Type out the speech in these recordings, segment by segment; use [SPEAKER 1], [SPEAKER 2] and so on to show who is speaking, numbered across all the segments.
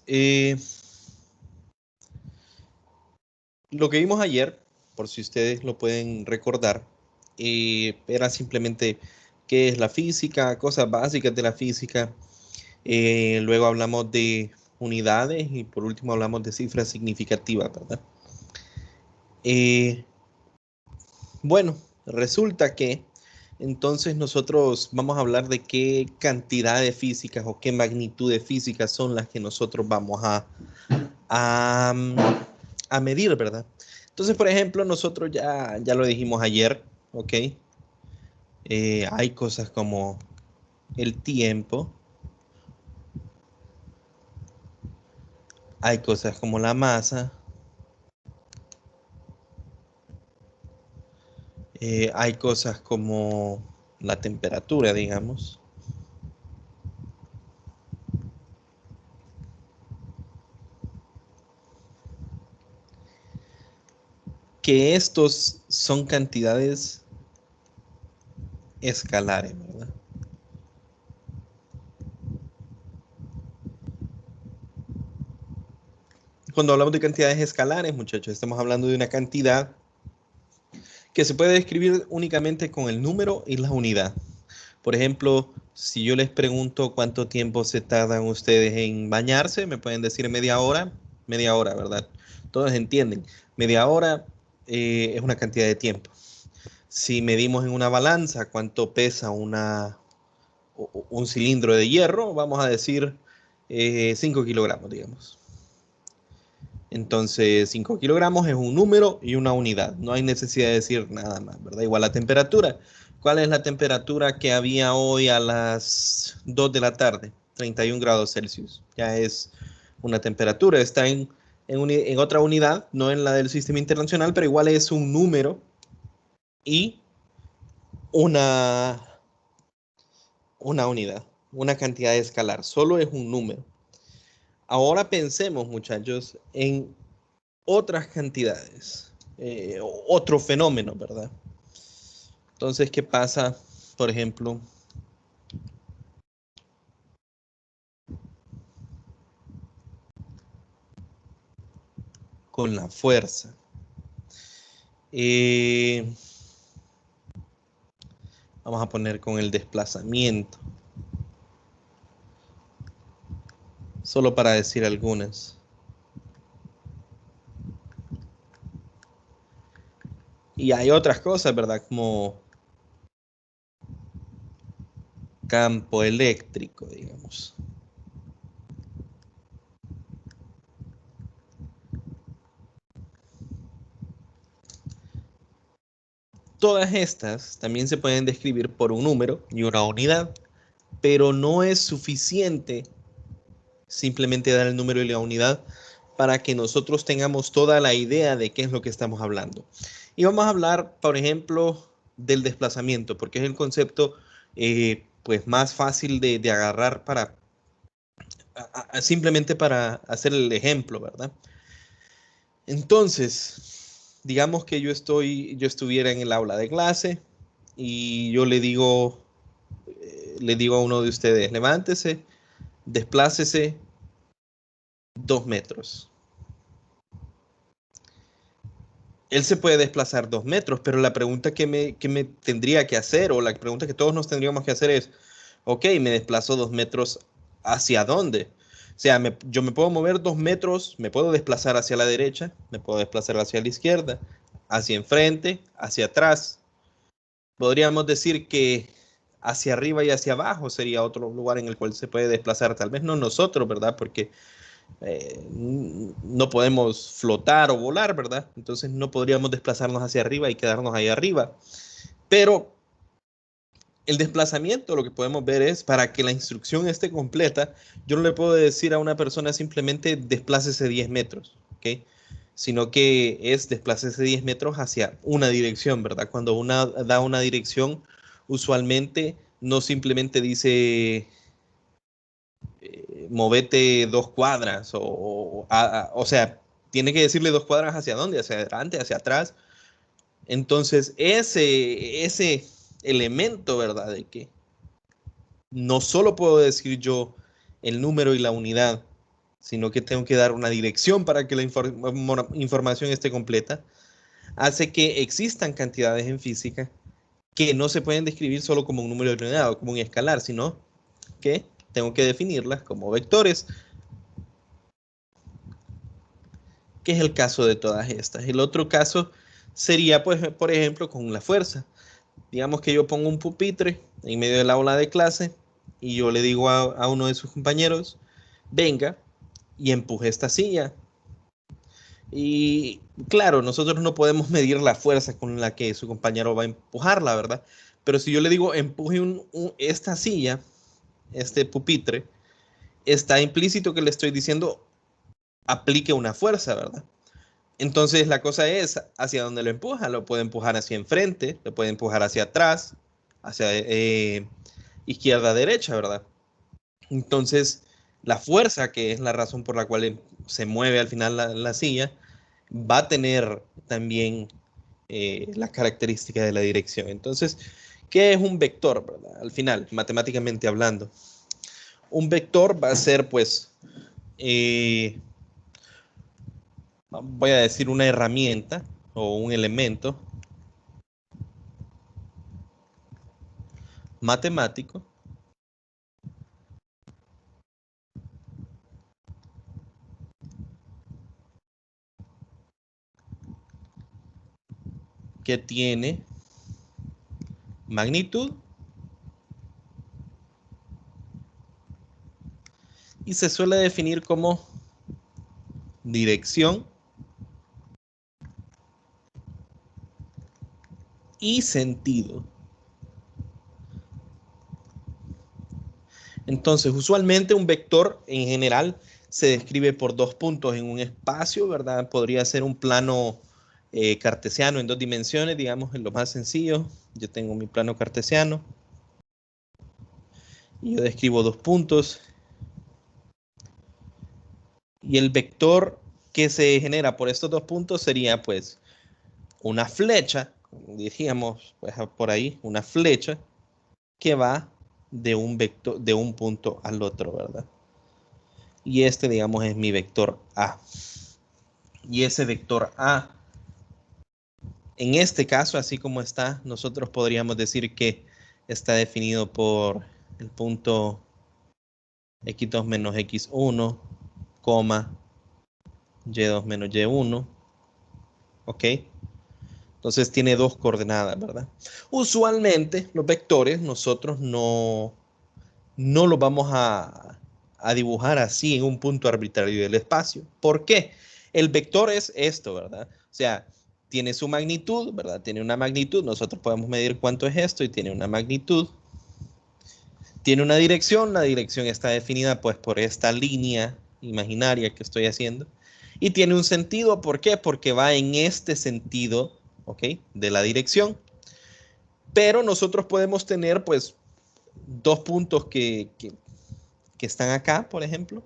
[SPEAKER 1] Eh, lo que vimos ayer, por si ustedes lo pueden recordar, era simplemente qué es la física, cosas básicas de la física. Luego hablamos de unidades y por último hablamos de cifras significativas, ¿verdad? Bueno, resulta que entonces nosotros vamos a hablar de qué cantidad de físicas o qué magnitud de físicas son las que nosotros vamos a, a medir, ¿verdad? Entonces, por ejemplo, nosotros ya lo dijimos ayer, ¿ok? Hay cosas como el tiempo, hay cosas como la masa, hay cosas como la temperatura, digamos. Que estos son cantidades escalares, ¿verdad? Cuando hablamos de cantidades escalares, muchachos, estamos hablando de una cantidad que se puede describir únicamente con el número y la unidad. Por ejemplo, si yo les pregunto cuánto tiempo se tardan ustedes en bañarse, me pueden decir media hora, ¿verdad? Todos entienden. Media hora es una cantidad de tiempo. Si medimos en una balanza cuánto pesa un cilindro de hierro, vamos a decir 5 kilogramos, digamos. Entonces, 5 kilogramos es un número y una unidad. No hay necesidad de decir nada más, ¿verdad? Igual la temperatura. ¿Cuál es la temperatura que había hoy a las 2 de la tarde? 31 grados Celsius. Ya es una temperatura. Está en otra unidad, no en la del sistema internacional, pero igual es un número y una, una unidad, una cantidad escalar. Solo es un número. Ahora pensemos, muchachos, en otras cantidades, otro fenómeno, ¿verdad? Entonces, ¿qué pasa, por ejemplo, con la fuerza? Eh, Vamos a poner con el desplazamiento, solo para decir algunas. Y hay otras cosas, ¿verdad? Como campo eléctrico, digamos. Todas estas también se pueden describir por un número y una unidad, pero no es suficiente simplemente dar el número y la unidad para que nosotros tengamos toda la idea de qué es lo que estamos hablando. Y vamos a hablar, por ejemplo, del desplazamiento, porque es el concepto pues más fácil de agarrar para simplemente para hacer el ejemplo, ¿verdad? Entonces, digamos que yo estuviera en el aula de clase y yo le digo a uno de ustedes, levántese, desplácese 2 metros. Él se puede desplazar 2 metros, pero la pregunta que me tendría que hacer, o la pregunta que todos nos tendríamos que hacer es, ok, me desplazo 2 metros, ¿hacia dónde? O sea, yo me puedo mover 2 metros, me puedo desplazar hacia la derecha, me puedo desplazar hacia la izquierda, hacia enfrente, hacia atrás. Podríamos decir que hacia arriba y hacia abajo sería otro lugar en el cual se puede desplazar, tal vez no nosotros, ¿verdad? Porque no podemos flotar o volar, ¿verdad? Entonces no podríamos desplazarnos hacia arriba y quedarnos ahí arriba. Pero el desplazamiento, lo que podemos ver es, para que la instrucción esté completa, yo no le puedo decir a una persona simplemente desplácese 10 metros, ¿ok? Sino que es desplázese 10 metros hacia una dirección, ¿verdad? Cuando una da una dirección, usualmente no simplemente dice movete 2 cuadras o sea, tiene que decirle 2 cuadras hacia dónde, hacia adelante, hacia atrás. Entonces, ese elemento, ¿verdad? De que no solo puedo decir yo el número y la unidad, sino que tengo que dar una dirección para que la información esté completa, hace que existan cantidades en física que no se pueden describir solo como un número ordenado, como un escalar, sino que tengo que definirlas como vectores, que es el caso de todas estas. El otro caso sería, pues, por ejemplo, con la fuerza. Digamos que yo pongo un pupitre en medio del aula de clase y yo le digo a uno de sus compañeros, venga y empuje esta silla. Y claro, nosotros no podemos medir la fuerza con la que su compañero va a empujarla, ¿verdad? Pero si yo le digo, empuje esta silla, este pupitre, está implícito que le estoy diciendo, aplique una fuerza, ¿verdad? Entonces la cosa es hacia dónde lo empuja. Lo puede empujar hacia enfrente, lo puede empujar hacia atrás, hacia izquierda, derecha, ¿verdad? Entonces la fuerza, que es la razón por la cual se mueve al final la silla, va a tener también la característica de la dirección. Entonces, ¿qué es un vector, verdad? Al final, matemáticamente hablando. Un vector va a ser, pues, voy a decir una herramienta o un elemento matemático que tiene magnitud y se suele definir como dirección y sentido. Entonces, usualmente un vector en general se describe por dos puntos en un espacio, ¿verdad? Podría ser un plano cartesiano en dos dimensiones, digamos, en lo más sencillo. Yo tengo mi plano cartesiano y yo describo dos puntos. Y el vector que se genera por estos dos puntos sería, pues, una flecha, diríamos, pues, por ahí, una flecha que va de un vector, de un punto al otro, ¿verdad? Y este, digamos, es mi vector A. Y ese vector A, en este caso, así como está, nosotros podríamos decir que está definido por el punto x2 menos x1, coma, y2 menos y1, ¿ok? Entonces tiene dos coordenadas, ¿verdad? Usualmente los vectores nosotros no los vamos a dibujar así en un punto arbitrario del espacio. ¿Por qué? El vector es esto, ¿verdad? O sea, tiene su magnitud, ¿verdad? Tiene una magnitud. Nosotros podemos medir cuánto es esto y tiene una magnitud. Tiene una dirección. La dirección está definida pues por esta línea imaginaria que estoy haciendo. Y tiene un sentido. ¿Por qué? Porque va en este sentido, ¿ok? De la dirección. Pero nosotros podemos tener pues dos puntos que están acá, por ejemplo.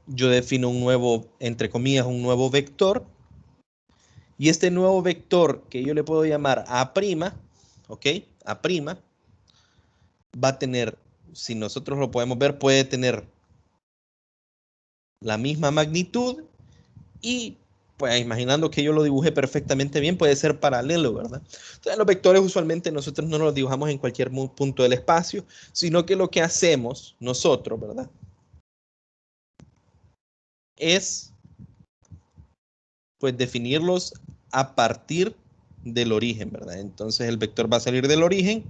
[SPEAKER 1] Yo defino un nuevo, entre comillas, un nuevo vector. Y este nuevo vector que yo le puedo llamar A', ¿ok? A', va a tener, si nosotros lo podemos ver, puede tener la misma magnitud y, pues, imaginando que yo lo dibuje perfectamente bien, puede ser paralelo, ¿verdad? Entonces, los vectores usualmente nosotros no los dibujamos en cualquier punto del espacio, sino que lo que hacemos nosotros, ¿verdad? Es, pues, definirlos a partir del origen, ¿verdad? Entonces el vector va a salir del origen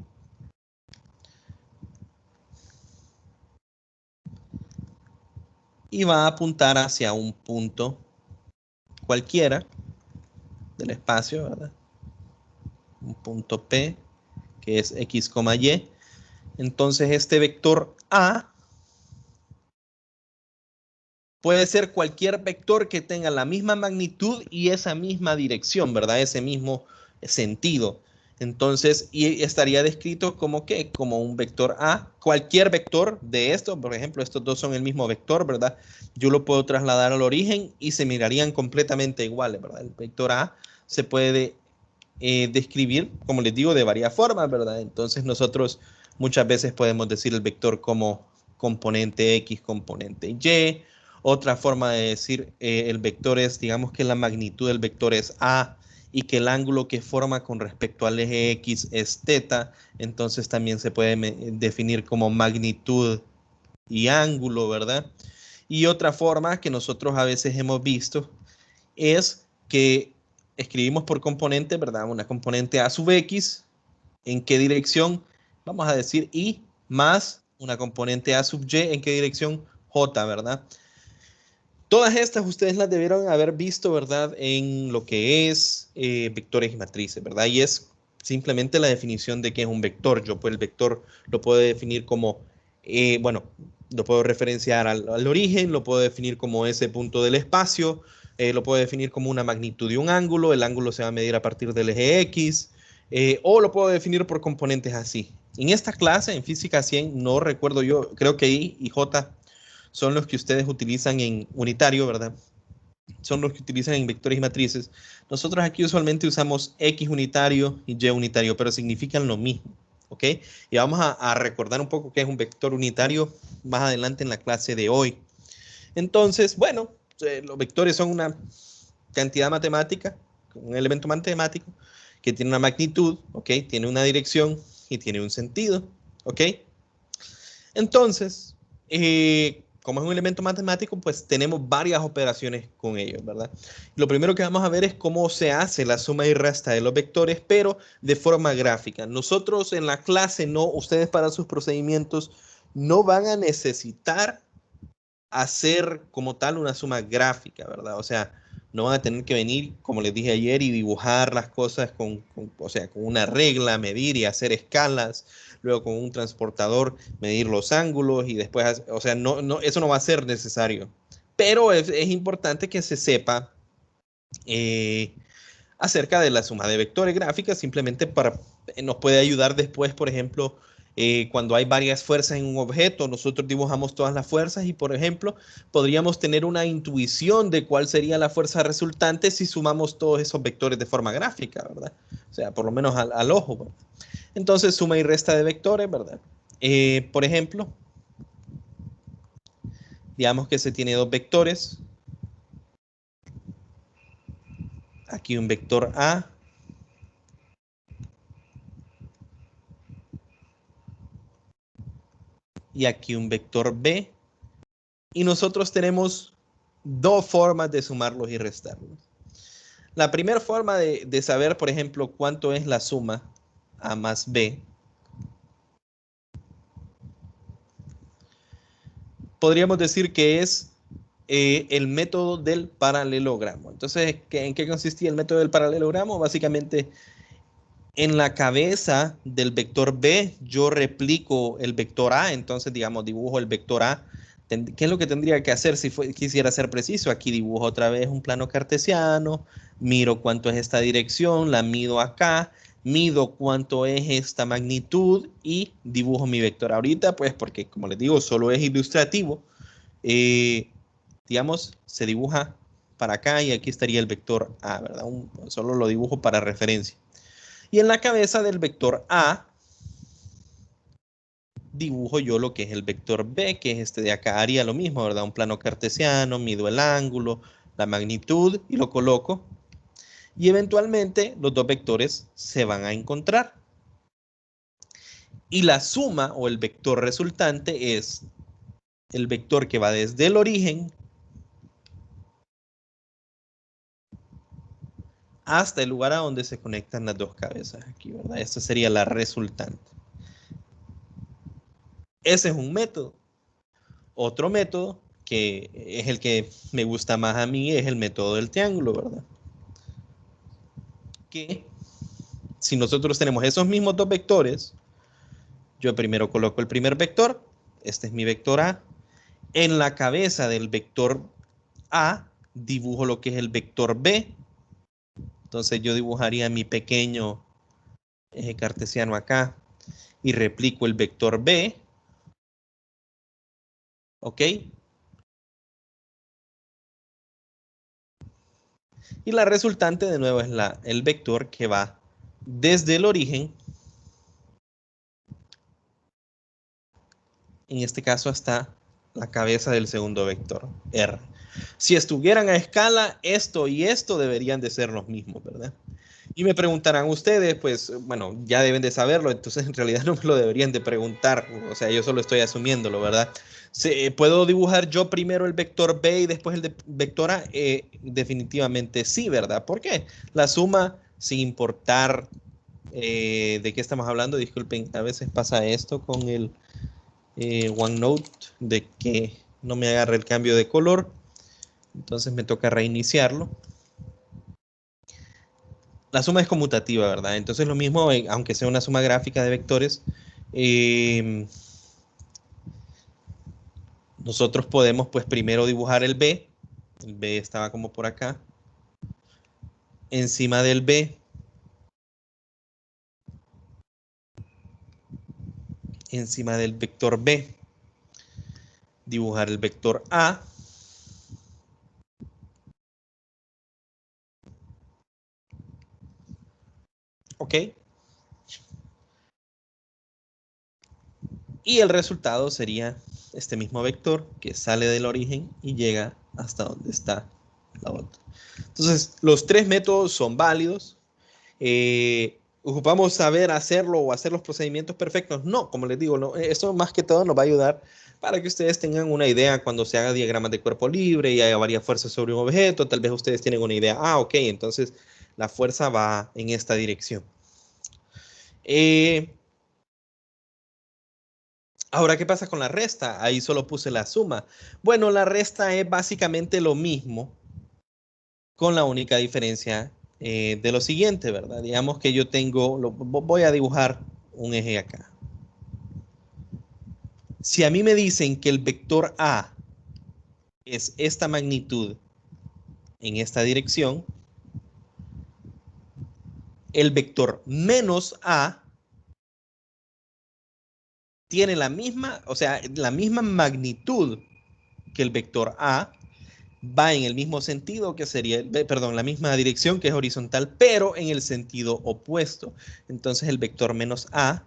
[SPEAKER 1] y va a apuntar hacia un punto cualquiera del espacio, ¿verdad? Un punto P, que es X, Y. Entonces este vector A puede ser cualquier vector que tenga la misma magnitud y esa misma dirección, ¿verdad? Ese mismo sentido. Entonces, y estaría descrito como ¿qué? Como un vector A. Cualquier vector de estos, por ejemplo, estos dos son el mismo vector, ¿verdad? Yo lo puedo trasladar al origen y se mirarían completamente iguales, ¿verdad? El vector A se puede describir, como les digo, de varias formas, ¿verdad? Entonces nosotros muchas veces podemos decir el vector como componente X, componente Y. Otra forma de decir el vector es, digamos que la magnitud del vector es A y que el ángulo que forma con respecto al eje X es θ, entonces también se puede definir como magnitud y ángulo, ¿verdad? Y otra forma que nosotros a veces hemos visto es que escribimos por componente, ¿verdad? Una componente A sub X, ¿en qué dirección? Vamos a decir Y más una componente A sub Y, ¿en qué dirección? J, ¿verdad? Todas estas ustedes las debieron haber visto, ¿verdad? En lo que es vectores y matrices, ¿verdad? Y es simplemente la definición de qué es un vector. Yo pues el vector lo puedo definir como, bueno, lo puedo referenciar al origen, lo puedo definir como ese punto del espacio, lo puedo definir como una magnitud de un ángulo, el ángulo se va a medir a partir del eje X, o lo puedo definir por componentes así. En esta clase, en física 100, no recuerdo yo, creo que I y J son los que ustedes utilizan en unitario, ¿verdad? Son los que utilizan en vectores y matrices. Nosotros aquí usualmente usamos X unitario y Y unitario, pero significan lo mismo, ¿ok? Y vamos a recordar un poco qué es un vector unitario más adelante en la clase de hoy. Entonces, bueno, los vectores son una cantidad matemática, un elemento matemático que tiene una magnitud, ¿ok? Tiene una dirección y tiene un sentido, ¿ok? Entonces, como es un elemento matemático, pues tenemos varias operaciones con ellos, ¿verdad? Lo primero que vamos a ver es cómo se hace la suma y resta de los vectores, pero de forma gráfica. Nosotros en la clase, no, ustedes para sus procedimientos no van a necesitar hacer como tal una suma gráfica, ¿verdad? O sea, no van a tener que venir, como les dije ayer, y dibujar las cosas o sea, con una regla, medir y hacer escalas, luego con un transportador medir los ángulos y después, o sea, eso no va a ser necesario. Pero es importante que se sepa eh, acerca de la suma de vectores gráficas, simplemente nos puede ayudar después, por ejemplo, cuando hay varias fuerzas en un objeto, nosotros dibujamos todas las fuerzas y, por ejemplo, podríamos tener una intuición de cuál sería la fuerza resultante si sumamos todos esos vectores de forma gráfica, ¿verdad? O sea, por lo menos al ojo, ¿verdad? Entonces, suma y resta de vectores, ¿verdad? Por ejemplo, digamos que se tiene dos vectores. Aquí un vector A y aquí un vector B. Y nosotros tenemos dos formas de sumarlos y restarlos. La primera forma de saber, por ejemplo, cuánto es la suma A más B, podríamos decir que es el método del paralelogramo. Entonces, ¿en qué consistía el método del paralelogramo? Básicamente, en la cabeza del vector B, yo replico el vector A, entonces, digamos, dibujo el vector A. ¿Qué es lo que tendría que hacer si quisiera ser preciso? Aquí dibujo otra vez un plano cartesiano, miro cuánto es esta dirección, la mido acá, mido cuánto es esta magnitud y dibujo mi vector. Ahorita, pues, porque como les digo, solo es ilustrativo, digamos, se dibuja para acá y aquí estaría el vector A, ¿verdad? Solo lo dibujo para referencia. Y en la cabeza del vector A, dibujo yo lo que es el vector B, que es este de acá. Haría lo mismo, ¿verdad? Un plano cartesiano, mido el ángulo, la magnitud y lo coloco. Y eventualmente los dos vectores se van a encontrar. Y la suma o el vector resultante es el vector que va desde el origen hasta el lugar a donde se conectan las dos cabezas aquí, ¿verdad? Esta sería la resultante. Ese es un método. Otro método, que es el que me gusta más a mí, es el método del triángulo, ¿verdad? Que si nosotros tenemos esos mismos dos vectores, yo primero coloco el primer vector, este es mi vector A, en la cabeza del vector A dibujo lo que es el vector B, entonces yo dibujaría mi pequeño eje cartesiano acá y replico el vector B, ¿ok? Y la resultante de nuevo es el vector que va desde el origen en este caso hasta la cabeza del segundo vector, R. Si estuvieran a escala, esto y esto deberían de ser los mismos, ¿verdad? Y me preguntarán ustedes, pues, bueno, ya deben de saberlo, entonces en realidad no me lo deberían de preguntar, o sea, yo solo estoy asumiéndolo, ¿verdad? ¿Puedo dibujar yo primero el vector B y después el vector A? Definitivamente sí, ¿verdad? ¿Por qué? La suma, sin importar de qué estamos hablando, disculpen, a veces pasa esto con el OneNote, de que no me agarra el cambio de color, entonces me toca reiniciarlo. La suma es conmutativa, ¿verdad? Entonces lo mismo, aunque sea una suma gráfica de vectores, nosotros podemos pues primero dibujar el B estaba como por acá, encima del B, encima del vector B, dibujar el vector A, ¿ok? Y el resultado sería este mismo vector que sale del origen y llega hasta donde está la otra. Entonces, los tres métodos son válidos. ¿Ocupamos saber hacerlo o hacer los procedimientos perfectos? No, como les digo, no, esto más que todo nos va a ayudar para que ustedes tengan una idea cuando se haga diagramas de cuerpo libre y haya varias fuerzas sobre un objeto. Tal vez ustedes tienen una idea, ok, entonces la fuerza va en esta dirección. Ahora, ¿qué pasa con la resta? Ahí solo puse la suma. Bueno, la resta es básicamente lo mismo, con la única diferencia de lo siguiente, ¿verdad? Digamos que yo tengo, voy a dibujar un eje acá. Si a mí me dicen que el vector A es esta magnitud en esta dirección, el vector menos A tiene la misma, o sea, la misma magnitud que el vector A, va en el mismo sentido que sería, perdón, la misma dirección que es horizontal, pero en el sentido opuesto. Entonces el vector menos A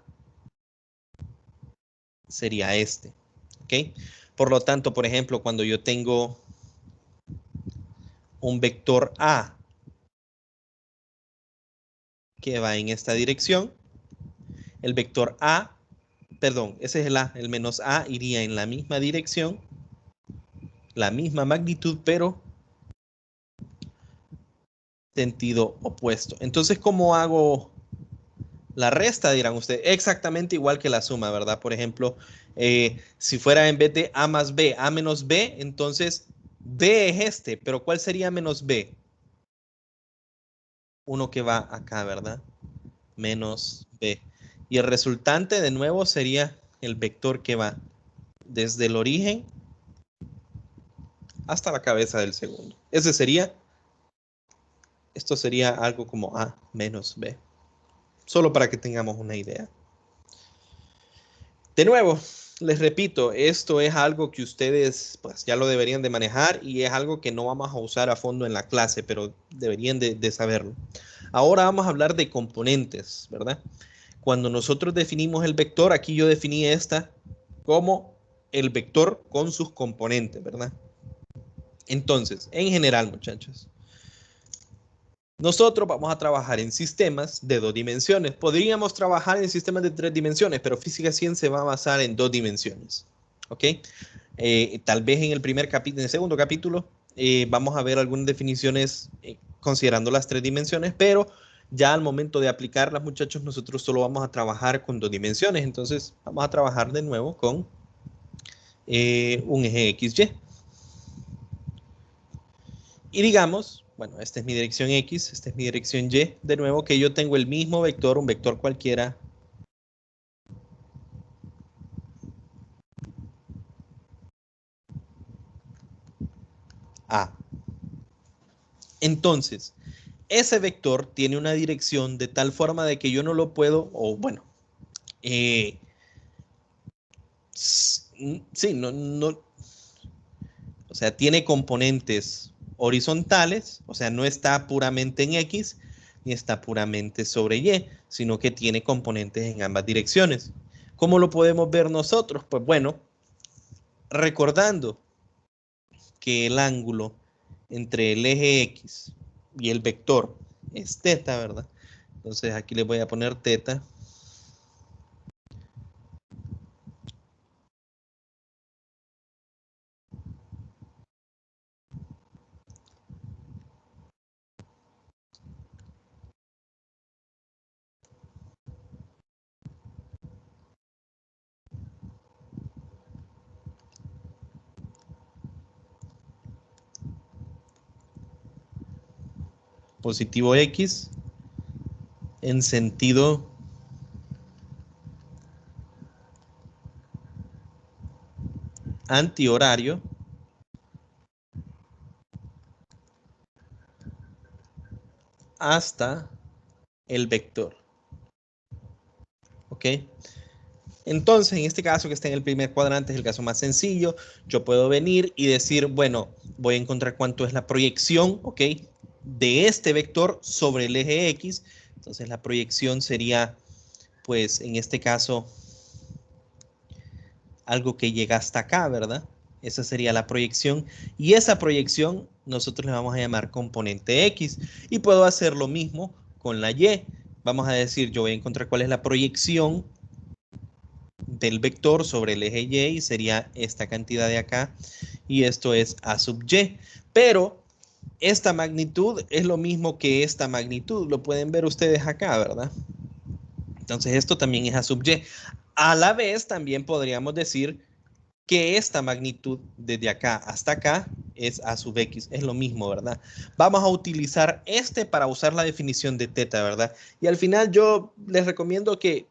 [SPEAKER 1] sería este, ¿ok? Por lo tanto, por ejemplo, cuando yo tengo un vector A que va en esta dirección, el vector A, perdón, ese es el A, el menos A iría en la misma dirección, la misma magnitud, pero sentido opuesto. Entonces, ¿cómo hago la resta? Dirán ustedes. Exactamente igual que la suma, ¿verdad? Por ejemplo, si fuera en vez de A más B, A menos B, entonces B es este, pero ¿cuál sería menos B? Uno que va acá, ¿verdad? Menos B. Y el resultante de nuevo sería el vector que va desde el origen hasta la cabeza del segundo. Ese sería, esto sería algo como A menos B. Solo para que tengamos una idea. De nuevo, les repito, esto es algo que ustedes pues ya lo deberían de manejar y es algo que no vamos a usar a fondo en la clase, pero deberían de saberlo. Ahora vamos a hablar de componentes, ¿verdad? Cuando nosotros definimos el vector, aquí yo definí esta como el vector con sus componentes, ¿verdad? Entonces, en general, muchachos, nosotros vamos a trabajar en sistemas de 2 dimensiones. Podríamos trabajar en sistemas de 3 dimensiones, pero física 100 se va a basar en 2 dimensiones. ¿Ok? Tal vez en el primer capítulo, en el segundo capítulo, vamos a ver algunas definiciones considerando las 3 dimensiones, pero ya al momento de aplicarlas, muchachos, nosotros solo vamos a trabajar con 2 dimensiones. Entonces, vamos a trabajar de nuevo con un eje XY. Y digamos, bueno, esta es mi dirección X, esta es mi dirección Y. De nuevo que yo tengo el mismo vector, un vector cualquiera. A. Entonces, ese vector tiene una dirección de tal forma de que yo no lo puedo, o bueno, sí, no, o sea, tiene componentes horizontales, o sea, no está puramente en X, ni está puramente sobre Y, sino que tiene componentes en ambas direcciones. ¿Cómo lo podemos ver nosotros? Pues bueno, Recordando que el ángulo entre el eje X y el vector es teta, ¿verdad? Entonces aquí le voy a poner teta. Positivo X en sentido antihorario hasta el vector. ¿Ok? Entonces, en este caso que está en el primer cuadrante es el caso más sencillo. Yo puedo venir y decir, bueno, voy a encontrar cuánto es la proyección, ¿ok? De este vector sobre el eje X. Entonces, la proyección sería, pues, en este caso, algo que llega hasta acá, ¿verdad? Esa sería la proyección. Y esa proyección nosotros le vamos a llamar componente X. Y puedo hacer lo mismo con la Y. Vamos a decir, yo voy a encontrar cuál es la proyección del vector sobre el eje Y y sería esta cantidad de acá y esto es A sub Y. Pero esta magnitud es lo mismo que esta magnitud. Lo pueden ver ustedes acá, ¿verdad? Entonces esto también es A sub Y. A la vez también podríamos decir que esta magnitud desde acá hasta acá es A sub X. Es lo mismo, ¿verdad? Vamos a utilizar este para usar la definición de teta, ¿verdad? Y al final yo les recomiendo que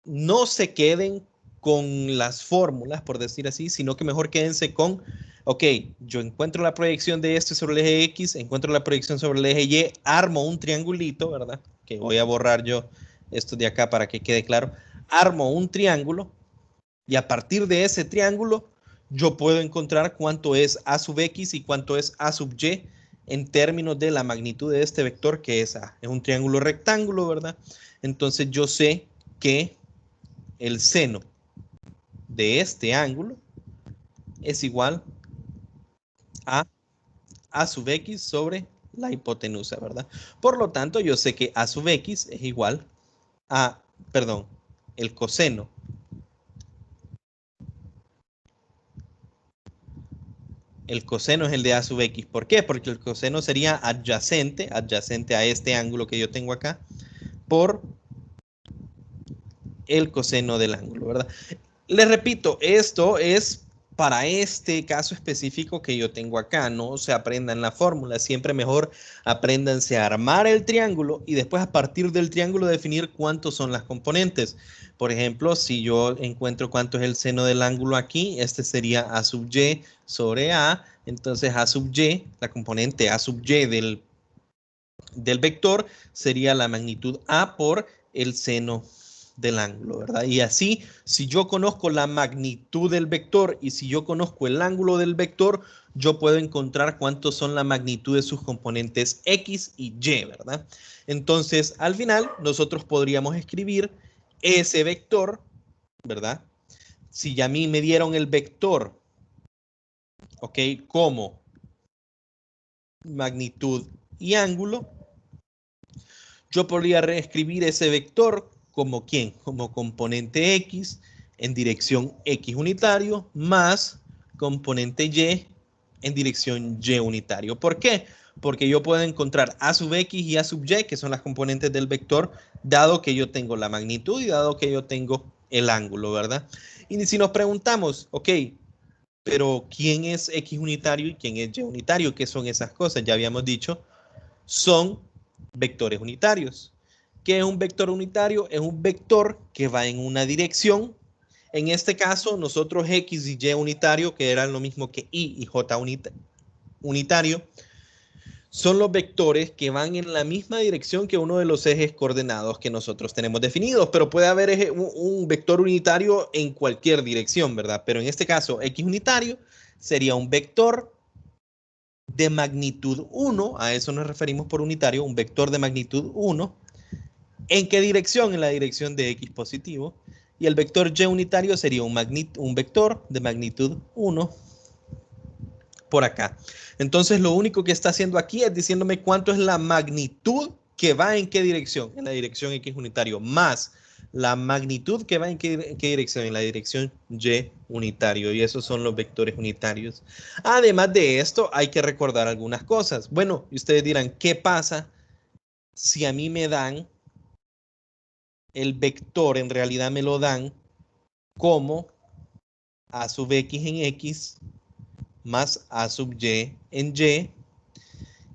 [SPEAKER 1] no se queden con las fórmulas, por decir así, sino que mejor quédense con, ok, yo encuentro la proyección de este sobre el eje X, encuentro la proyección sobre el eje Y, armo un triangulito, ¿verdad? Que voy a borrar yo esto de acá para que quede claro. Armo un triángulo y a partir de ese triángulo yo puedo encontrar cuánto es A sub X y cuánto es A sub Y en términos de la magnitud de este vector que es A. Es un triángulo rectángulo, ¿verdad? Entonces yo sé que el seno de este ángulo es igual a A sub X sobre la hipotenusa, ¿verdad? Por lo tanto, yo sé que A sub X es igual a, perdón, el coseno es el de A sub X. ¿Por qué? Porque el coseno sería adyacente a este ángulo que yo tengo acá, por el coseno del ángulo, ¿verdad? Les repito, esto es para este caso específico que yo tengo acá. No se aprendan la fórmula, siempre mejor apréndanse a armar el triángulo y después a partir del triángulo definir cuántos son las componentes. Por ejemplo, si yo encuentro cuánto es el seno del ángulo aquí, este sería A sub Y sobre A. Entonces A sub Y, la componente A sub Y del vector sería la magnitud A por el seno del ángulo, ¿verdad? Y así, si yo conozco la magnitud del vector y si yo conozco el ángulo del vector, yo puedo encontrar cuántos son la magnitud de sus componentes X y Y, ¿verdad? Entonces, al final, nosotros podríamos escribir ese vector, ¿verdad? Si ya a mí me dieron el vector, ¿ok? Como magnitud y ángulo, yo podría reescribir ese vector como ¿quién? Como componente X en dirección X unitario más componente Y en dirección Y unitario. ¿Por qué? Porque yo puedo encontrar A sub X y A sub Y, que son las componentes del vector, dado que yo tengo la magnitud y dado que yo tengo el ángulo, ¿verdad? Y si nos preguntamos, ok, pero ¿quién es X unitario y quién es Y unitario? ¿Qué son esas cosas? Ya habíamos dicho, son vectores unitarios. ¿Qué es un vector unitario? Es un vector que va en una dirección. En este caso, nosotros X y Y unitario, que eran lo mismo que Y y J unitario, son los vectores que van en la misma dirección que uno de los ejes coordenados que nosotros tenemos definidos, pero puede haber un vector unitario en cualquier dirección, ¿verdad? Pero en este caso, X unitario sería un vector de magnitud 1, a eso nos referimos por unitario, un vector de magnitud 1. ¿En qué dirección? En la dirección de X positivo. Y el vector y unitario sería un vector de magnitud 1 por acá. Entonces lo único que está haciendo aquí es diciéndome cuánto es la magnitud que va en qué dirección, en la dirección X unitario, más la magnitud que va en qué dirección, en la dirección Y unitario, y esos son los vectores unitarios. Además de esto, hay que recordar algunas cosas. Bueno, y ustedes dirán, ¿qué pasa si a mí me dan el vector, en realidad me lo dan como a sub x en x más a sub y en y,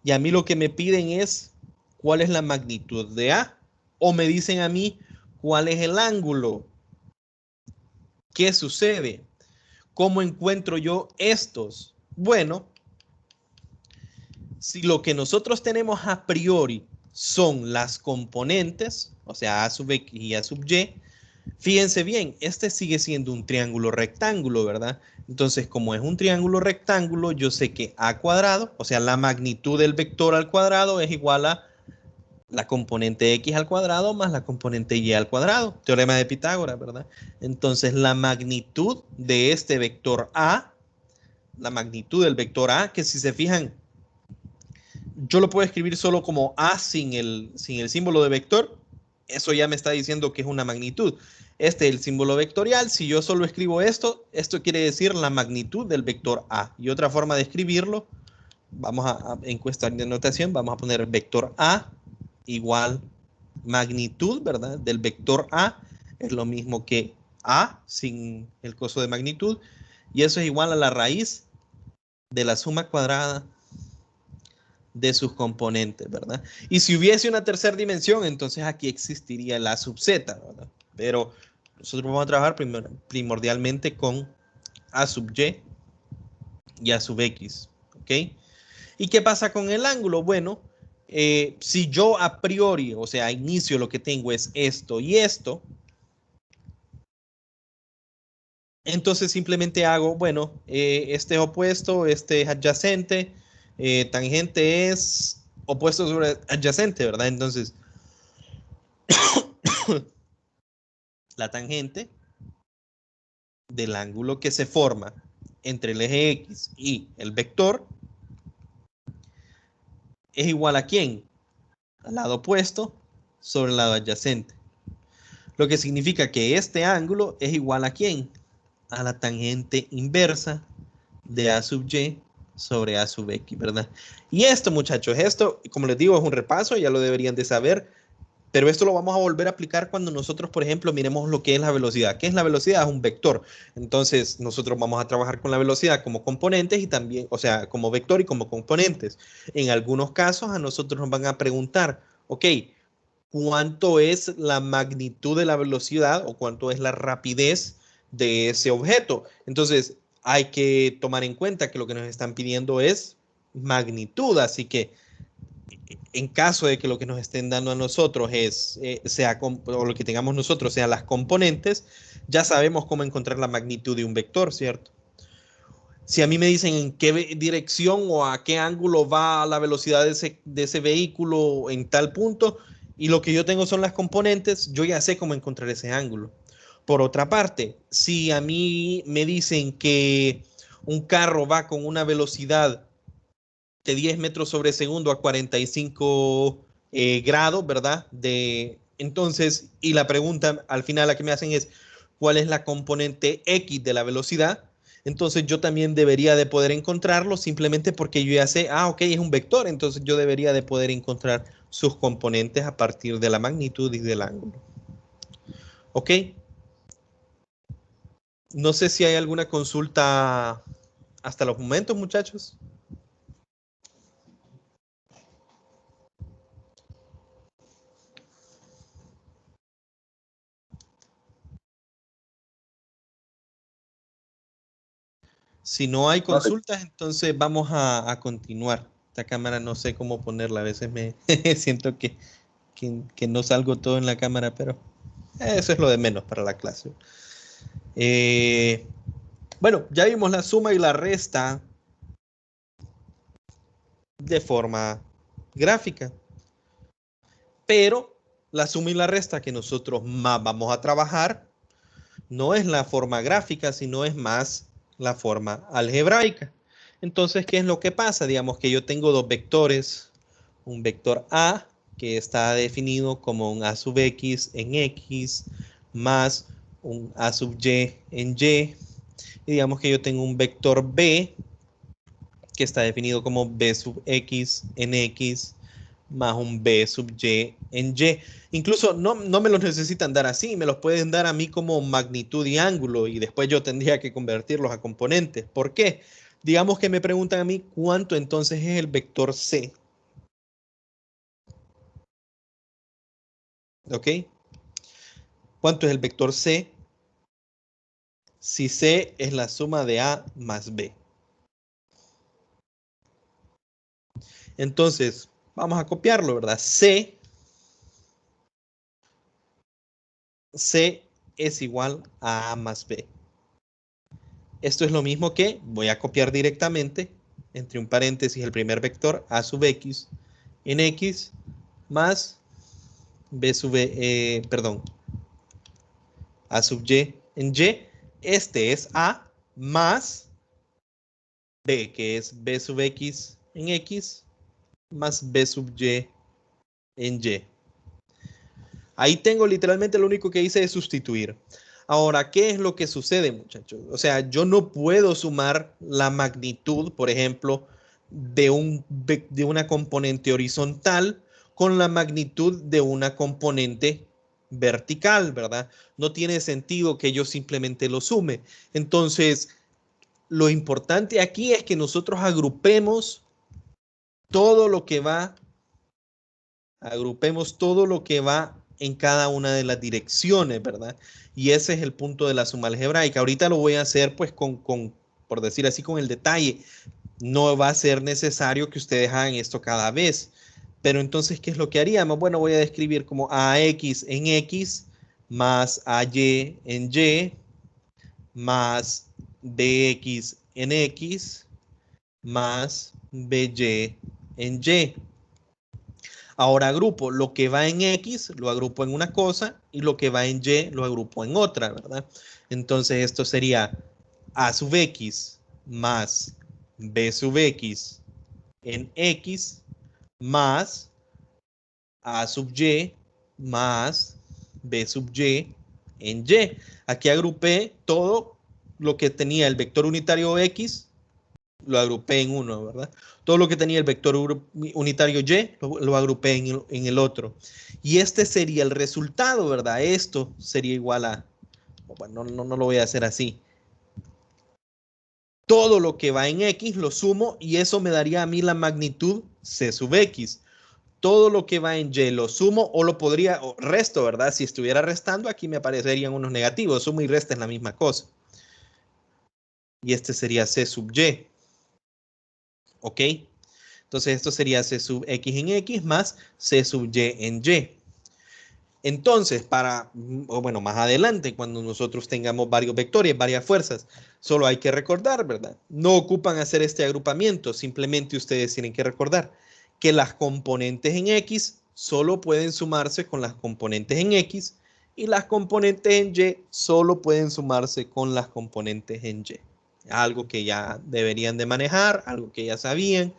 [SPEAKER 1] y a mí lo que me piden es cuál es la magnitud de a, o me dicen a mí cuál es el ángulo. ¿Qué sucede? ¿Cómo encuentro yo estos? Bueno, si lo que nosotros tenemos a priori son las componentes, o sea, a sub x y a sub y, fíjense bien, este sigue siendo un triángulo rectángulo, ¿verdad? Entonces, como es un triángulo rectángulo, yo sé que a cuadrado, o sea, la magnitud del vector al cuadrado es igual a la componente x al cuadrado más la componente y al cuadrado. Teorema de Pitágoras, ¿verdad? Entonces, la magnitud de este vector a, la magnitud del vector a, que si se fijan, yo lo puedo escribir solo como a sin el símbolo de vector. Eso ya me está diciendo que es una magnitud. Este es el símbolo vectorial. Si yo solo escribo esto, esto quiere decir la magnitud del vector a. Y otra forma de escribirlo, vamos en cuestión de notación, vamos a poner vector a igual magnitud, ¿verdad? Del vector a es lo mismo que a sin el coso de magnitud. Y eso es igual a la raíz de la suma cuadrada de sus componentes, ¿verdad? Y si hubiese una tercera dimensión, entonces aquí existiría la sub z, ¿verdad? Pero nosotros vamos a trabajar primordialmente con a sub y a sub x, ¿ok? ¿Y qué pasa con el ángulo? Bueno, si yo a priori, o sea, a inicio lo que tengo es esto y esto, entonces simplemente hago, bueno, este es opuesto, este es adyacente, tangente es opuesto sobre adyacente, ¿verdad? Entonces, la tangente del ángulo que se forma entre el eje X y el vector es igual a ¿quién? Al lado opuesto sobre el lado adyacente. Lo que significa que este ángulo es igual a ¿quién? A la tangente inversa de A sub Y sobre A sub X, ¿verdad? Y esto, muchachos, esto, como les digo, es un repaso, ya lo deberían de saber. Pero esto lo vamos a volver a aplicar cuando nosotros, por ejemplo, miremos lo que es la velocidad. ¿Qué es la velocidad? Es un vector. Entonces, nosotros vamos a trabajar con la velocidad como componentes y también, o sea, como vector y como componentes. En algunos casos a nosotros nos van a preguntar, ok, ¿cuánto es la magnitud de la velocidad o cuánto es la rapidez de ese objeto? Entonces, hay que tomar en cuenta que lo que nos están pidiendo es magnitud, así que en caso de que lo que nos estén dando a nosotros es, o lo que tengamos nosotros sean las componentes, ya sabemos cómo encontrar la magnitud de un vector, ¿cierto? Si a mí me dicen en qué dirección o a qué ángulo va la velocidad de ese vehículo en tal punto, y lo que yo tengo son las componentes, yo ya sé cómo encontrar ese ángulo. Por otra parte, si a mí me dicen que un carro va con una velocidad de 10 metros sobre segundo a 45 grados, ¿verdad? Entonces, y la pregunta al final la que me hacen es, ¿cuál es la componente X de la velocidad? Entonces yo también debería de poder encontrarlo simplemente porque yo ya sé, ok, es un vector, entonces yo debería de poder encontrar sus componentes a partir de la magnitud y del ángulo. ¿Ok? No sé si hay alguna consulta hasta los momentos, muchachos. Si no hay consultas, entonces vamos a continuar. Esta cámara no sé cómo ponerla. A veces me siento que no salgo todo en la cámara, pero eso es lo de menos para la clase. Bueno, ya vimos la suma y la resta de forma gráfica. Pero la suma y la resta que nosotros más vamos a trabajar No es la forma gráfica, sino es más la forma algebraica. Entonces, ¿qué es lo que pasa? Digamos que yo tengo dos vectores. Un vector A, que está definido como un A sub X en X, más un A sub Y en Y. Y digamos que yo tengo un vector B, que está definido como B sub X en X, más un B sub Y en Y. Incluso no me los necesitan dar así, me los pueden dar a mí como magnitud y ángulo y después yo tendría que convertirlos a componentes. ¿Por qué? Digamos que me preguntan a mí cuánto entonces es el vector C. ¿Ok? ¿Cuánto es el vector C? Si C es la suma de A más B. Entonces, vamos a copiarlo, ¿verdad? C es igual a A más B. Esto es lo mismo que voy a copiar directamente entre un paréntesis el primer vector A sub X en X más B sub A sub Y en Y. Este es A más B, que es B sub X en X más B sub Y en Y. Ahí tengo literalmente lo único que hice es sustituir. Ahora, ¿qué es lo que sucede, muchachos? O sea, yo no puedo sumar la magnitud, por ejemplo, de una componente horizontal con la magnitud de una componente vertical, ¿verdad? No tiene sentido que yo simplemente lo sume. Entonces, lo importante aquí es que nosotros todo lo que va, agrupemos todo lo que va en cada una de las direcciones, ¿verdad? Y ese es el punto de la suma algebraica. Ahorita lo voy a hacer pues por decir así, con el detalle. No va a ser necesario que ustedes hagan esto cada vez. Pero entonces, ¿qué es lo que haríamos? Bueno, voy a describir como AX en X más AY en Y más BX en X más BY en Y. Ahora agrupo lo que va en X, lo agrupo en una cosa, y lo que va en Y lo agrupo en otra, ¿verdad? Entonces esto sería A sub X más B sub X en X más A sub Y más B sub Y en Y. Aquí agrupé todo lo que tenía el vector unitario X, lo agrupé en uno, ¿verdad? Todo lo que tenía el vector unitario Y, lo agrupé en el otro. Y este sería el resultado, ¿verdad? Esto sería igual a, bueno, no lo voy a hacer así. Todo lo que va en X lo sumo y eso me daría a mí la magnitud C sub X. Todo lo que va en Y lo sumo o lo podría, o resto, ¿verdad? Si estuviera restando, aquí me aparecerían unos negativos. Suma y resta es la misma cosa. Y este sería C sub Y. ¿Ok? Entonces esto sería C sub X en X más C sub Y en Y. Entonces, bueno, más adelante, cuando nosotros tengamos varios vectores, varias fuerzas, solo hay que recordar, ¿verdad? No ocupan hacer este agrupamiento, simplemente ustedes tienen que recordar que las componentes en X solo pueden sumarse con las componentes en X y las componentes en Y solo pueden sumarse con las componentes en Y. Algo que ya deberían de manejar, algo que ya sabían.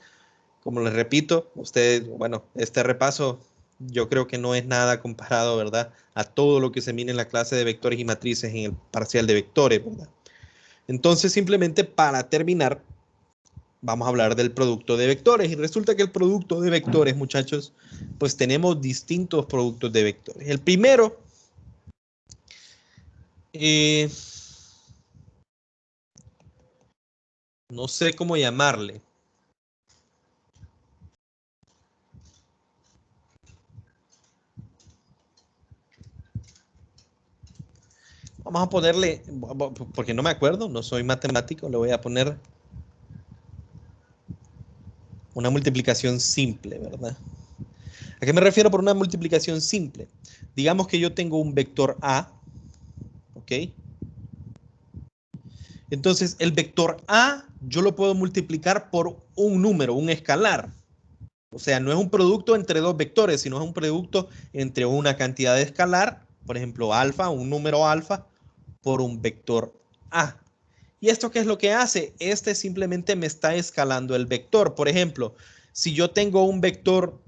[SPEAKER 1] Como les repito, ustedes, bueno, este repaso yo creo que no es nada comparado, ¿verdad? A todo lo que se mira en la clase de vectores y matrices en el parcial de vectores, ¿verdad? Entonces, simplemente para terminar, vamos a hablar del producto de vectores. Y resulta que el producto de vectores, muchachos, pues tenemos distintos productos de vectores. El primero, no sé cómo llamarle. Vamos a ponerle, porque no me acuerdo, no soy matemático, le voy a poner una multiplicación simple, ¿verdad? ¿A qué me refiero por una multiplicación simple? Digamos que yo tengo un vector A, ¿ok? Entonces, el vector A yo lo puedo multiplicar por un número, un escalar. O sea, no es un producto entre dos vectores, sino es un producto entre una cantidad de escalar, por ejemplo, alfa, un número alfa, por un vector A. ¿Y esto qué es lo que hace? Este simplemente me está escalando el vector. Por ejemplo, si yo tengo un vector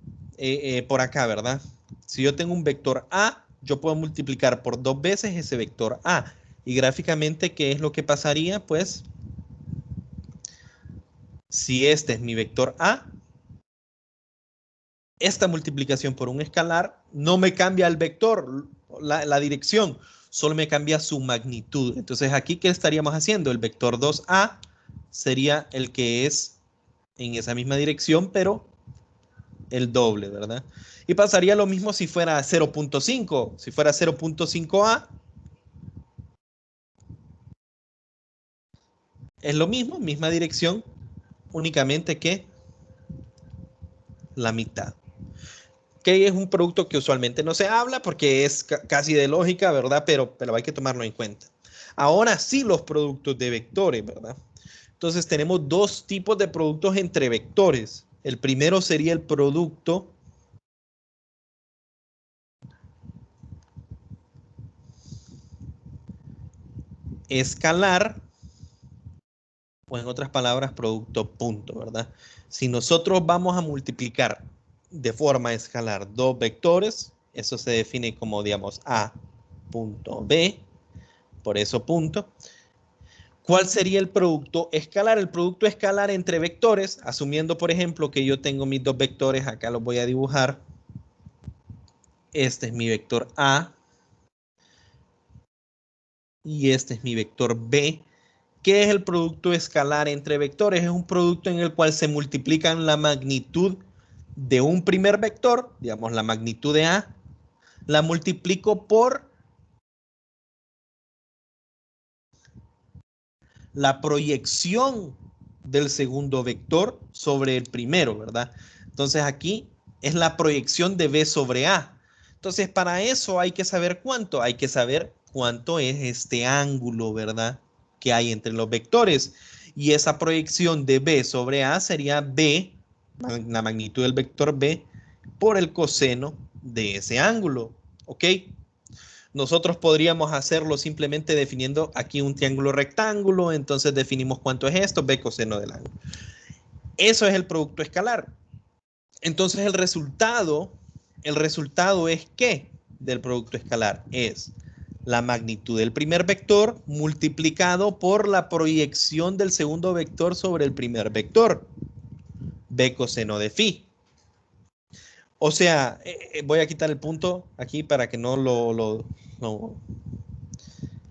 [SPEAKER 1] por acá, ¿verdad? Si yo tengo un vector A, yo puedo multiplicar por 2 veces ese vector A. Y gráficamente, ¿qué es lo que pasaría? Pues, si este es mi vector A, esta multiplicación por un escalar no me cambia el vector, la dirección, solo me cambia su magnitud. Entonces, aquí, ¿qué estaríamos haciendo? El vector 2A sería el que es en esa misma dirección, pero el doble, ¿verdad? Y pasaría lo mismo si fuera 0.5. Si fuera 0.5A, es lo mismo, misma dirección, únicamente que la mitad. Que es un producto que usualmente no se habla porque es casi de lógica, ¿verdad? Pero hay que tomarlo en cuenta. Ahora sí los productos de vectores, ¿verdad? Entonces tenemos dos tipos de productos entre vectores. El primero sería el producto escalar, o en otras palabras, producto punto, ¿verdad? Si nosotros vamos a multiplicar de forma escalar dos vectores, eso se define como, digamos, A punto B, por eso punto. ¿Cuál sería el producto escalar? El producto escalar entre vectores, asumiendo, por ejemplo, que yo tengo mis dos vectores, acá los voy a dibujar. Este es mi vector A y este es mi vector B. ¿Qué es el producto escalar entre vectores? Es un producto en el cual se multiplican la magnitud de un primer vector, digamos la magnitud de A, la multiplico por la proyección del segundo vector sobre el primero, ¿verdad? Entonces aquí es la proyección de B sobre A. Entonces para eso hay que saber cuánto. Hay que saber cuánto es este ángulo, ¿verdad? Que hay entre los vectores. Y esa proyección de B sobre A sería B, la magnitud del vector B, por el coseno de ese ángulo. ¿Ok? Nosotros podríamos hacerlo simplemente definiendo aquí un triángulo rectángulo, entonces definimos cuánto es esto, b coseno del ángulo. Eso es el producto escalar. Entonces el resultado es ¿qué? Del producto escalar es la magnitud del primer vector multiplicado por la proyección del segundo vector sobre el primer vector, b coseno de phi. O sea, voy a quitar el punto aquí para que no no,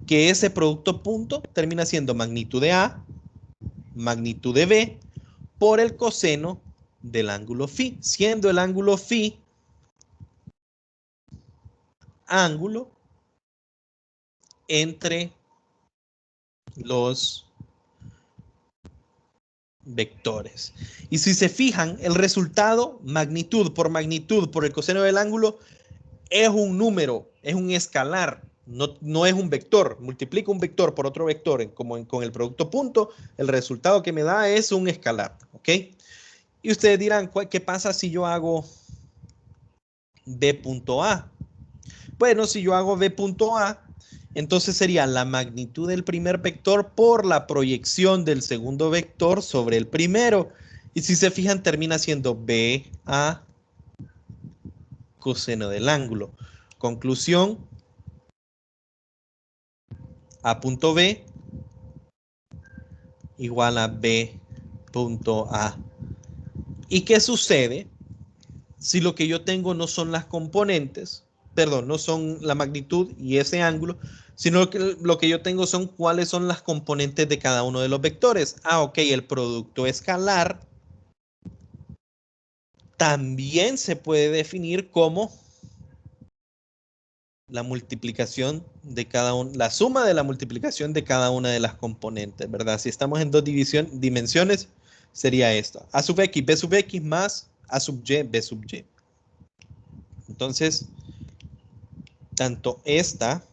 [SPEAKER 1] que ese producto punto termina siendo magnitud de A, magnitud de B, por el coseno del ángulo phi, siendo el ángulo phi ángulo entre los vectores. Y si se fijan, el resultado, magnitud por el coseno del ángulo, es un número, es un escalar, no es un vector. Multiplico un vector por otro vector, como con el producto punto, el resultado que me da es un escalar, ¿ok? Y ustedes dirán, ¿qué pasa si yo hago B.A? Bueno, si yo hago B.A, entonces sería la magnitud del primer vector por la proyección del segundo vector sobre el primero. Y si se fijan, termina siendo BA coseno del ángulo. Conclusión, A.B igual a B.A. ¿Y qué sucede si lo que yo tengo no son las componentes, perdón, no son la magnitud y ese ángulo, sino que lo que yo tengo son cuáles son las componentes de cada uno de los vectores? Ah, ok, el producto escalar también se puede definir como la multiplicación de cada uno, la suma de la multiplicación de cada una de las componentes, ¿verdad? Si estamos en dos dimensiones, sería esto. A sub x, b sub x más a sub y, b sub y. Entonces, tanto esta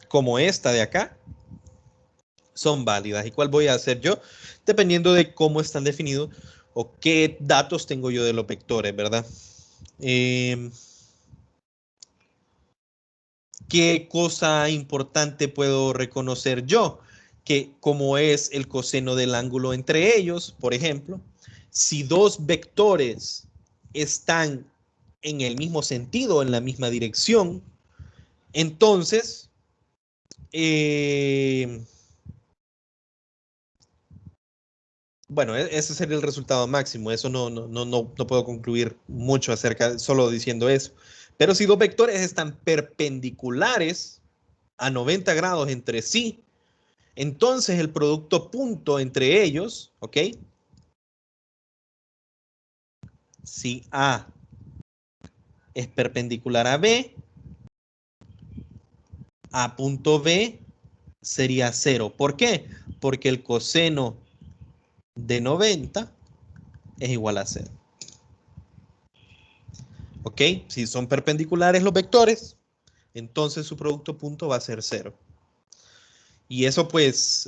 [SPEAKER 1] como esta de acá son válidas. ¿Y cuál voy a hacer yo? Dependiendo de cómo están definidos o qué datos tengo yo de los vectores, ¿verdad? ¿Qué cosa importante puedo reconocer yo? Que como es el coseno del ángulo entre ellos, por ejemplo, si dos vectores están en el mismo sentido, en la misma dirección, entonces bueno, ese sería el resultado máximo. Eso no puedo concluir mucho acerca, solo diciendo eso. Pero si dos vectores están perpendiculares a 90 grados entre sí, entonces el producto punto entre ellos, ¿ok? Si A es perpendicular a B, A punto B sería 0. ¿Por qué? Porque el coseno de 90 es igual a 0. ¿Ok? Si son perpendiculares los vectores, entonces su producto punto va a ser 0. Y eso pues,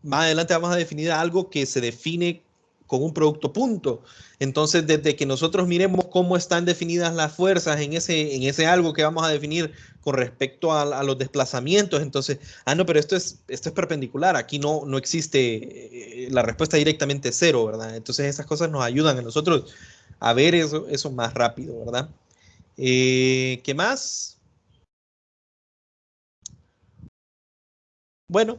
[SPEAKER 1] más adelante vamos a definir algo que se define con un producto punto. Entonces, desde que nosotros miremos cómo están definidas las fuerzas en ese algo que vamos a definir con respecto a los desplazamientos, entonces, no, pero esto es perpendicular, aquí no existe la respuesta directamente 0, ¿verdad? Entonces, esas cosas nos ayudan a nosotros a ver eso más rápido, ¿verdad? ¿Qué más? Bueno,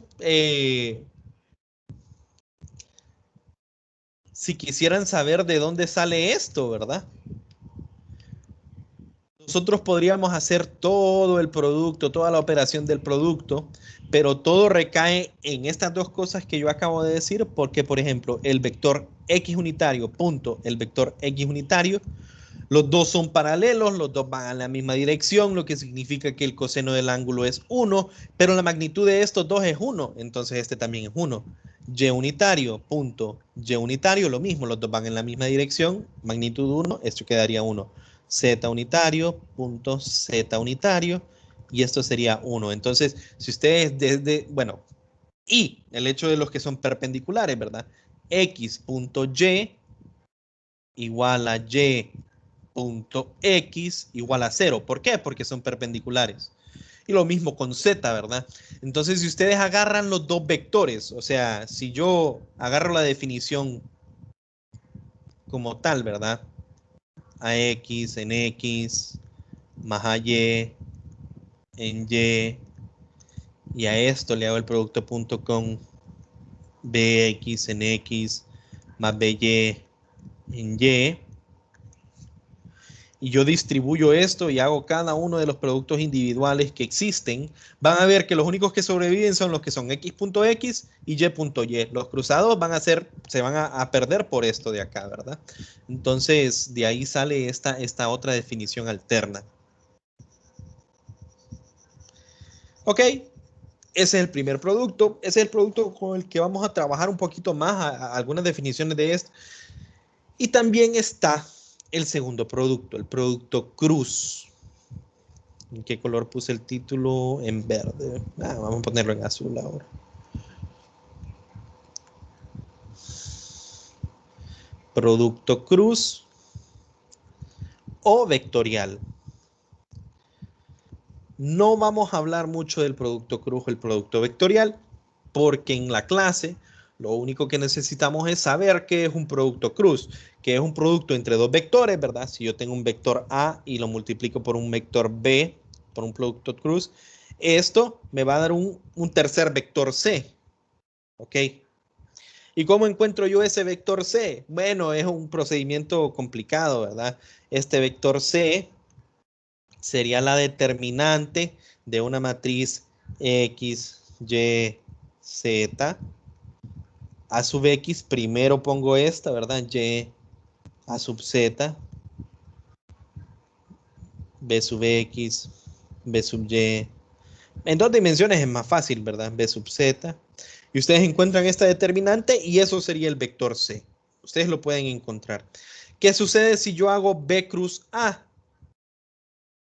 [SPEAKER 1] si quisieran saber de dónde sale esto, ¿verdad? Nosotros podríamos hacer todo el producto, toda la operación del producto, pero todo recae en estas dos cosas que yo acabo de decir, porque, por ejemplo, el vector x unitario, punto, el vector x unitario, los dos son paralelos, los dos van en la misma dirección, lo que significa que el coseno del ángulo es 1, pero la magnitud de estos dos es 1, entonces este también es 1. Y unitario, punto, y unitario, lo mismo, los dos van en la misma dirección, magnitud 1, esto quedaría 1. Z unitario, punto, Z unitario, y esto sería 1. Entonces, si ustedes bueno, y el hecho de los que son perpendiculares, ¿verdad? X punto Y igual a Y punto X igual a 0. ¿Por qué? Porque son perpendiculares. Y lo mismo con Z, ¿verdad? Entonces, si ustedes agarran los dos vectores, o sea, si yo agarro la definición como tal, ¿verdad? AX en X más AY en y a esto le hago el producto punto con BX en X más BY en y yo distribuyo esto y hago cada uno de los productos individuales que existen, van a ver que los únicos que sobreviven son los que son x.x y y.y. Los cruzados se van a perder por esto de acá, ¿verdad? Entonces, de ahí sale esta otra definición alterna. Ok, ese es el primer producto. Ese es el producto con el que vamos a trabajar un poquito más, algunas definiciones de esto. Y también está el segundo producto, el producto cruz. ¿En qué color puse el título? En verde. Vamos a ponerlo en azul ahora. Producto cruz o vectorial. No vamos a hablar mucho del producto cruz o el producto vectorial, porque en la clase lo único que necesitamos es saber qué es un producto cruz, que es un producto entre dos vectores, ¿verdad? Si yo tengo un vector A y lo multiplico por un vector B, por un producto cruz, esto me va a dar un tercer vector C, ¿ok? ¿Y cómo encuentro yo ese vector C? Bueno, es un procedimiento complicado, ¿verdad? Este vector C sería la determinante de una matriz X, Y, Z. A sub X, primero pongo esta, ¿verdad? Y A sub Z, B sub X, B sub Y. En dos dimensiones es más fácil, ¿verdad? B sub Z. Y ustedes encuentran esta determinante y eso sería el vector C. Ustedes lo pueden encontrar. ¿Qué sucede si yo hago B cruz A?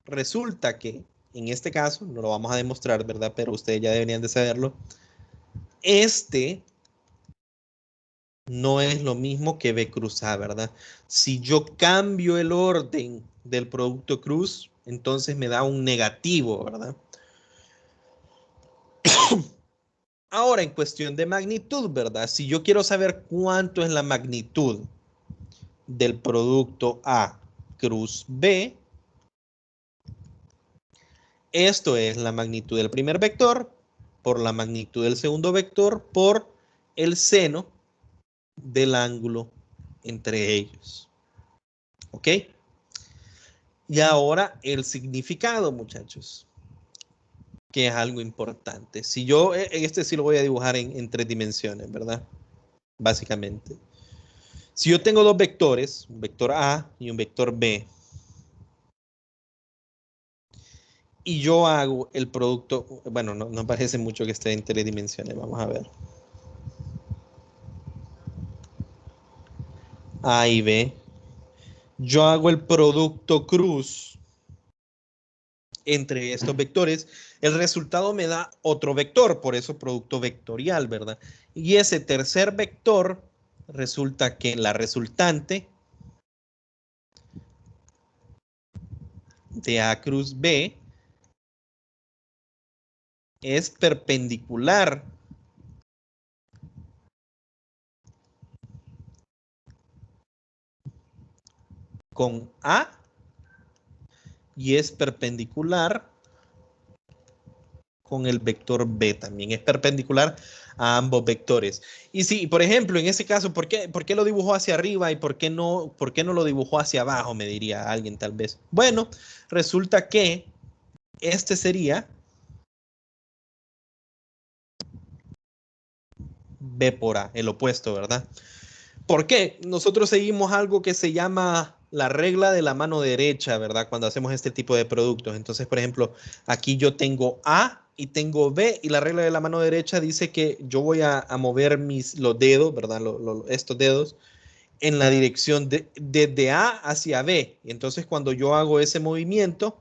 [SPEAKER 1] Resulta que, en este caso, no lo vamos a demostrar, ¿verdad? Pero ustedes ya deberían de saberlo. Este no es lo mismo que B cruz A, ¿verdad? Si yo cambio el orden del producto cruz, entonces me da un negativo, ¿verdad? Ahora, en cuestión de magnitud, ¿verdad? Si yo quiero saber cuánto es la magnitud del producto A cruz B, esto es la magnitud del primer vector por la magnitud del segundo vector por el seno del ángulo entre ellos. ¿Ok? Y ahora el significado, muchachos, que es algo importante. Si yo, este sí lo voy a dibujar en 3 dimensiones, ¿verdad? Básicamente. Si yo tengo dos vectores, un vector A y un vector B, y yo hago el producto, bueno, no parece mucho que esté en 3 dimensiones, vamos a ver. A y B. Yo hago el producto cruz entre estos vectores, el resultado me da otro vector, por eso producto vectorial, ¿verdad? Y ese tercer vector resulta que la resultante de A cruz B es perpendicular con A y es perpendicular con el vector B también. Es perpendicular a ambos vectores. Y si, por ejemplo, en ese caso, ¿por qué lo dibujó hacia arriba y por qué no lo dibujó hacia abajo? Me diría alguien tal vez. Bueno, resulta que este sería B por A, el opuesto, ¿verdad? ¿Por qué? Nosotros seguimos algo que se llama la regla de la mano derecha, ¿verdad? Cuando hacemos este tipo de productos. Entonces, por ejemplo, aquí yo tengo A y tengo B y la regla de la mano derecha dice que yo voy a mover los dedos, ¿verdad? Estos dedos en la dirección desde A hacia B. Y entonces, cuando yo hago ese movimiento,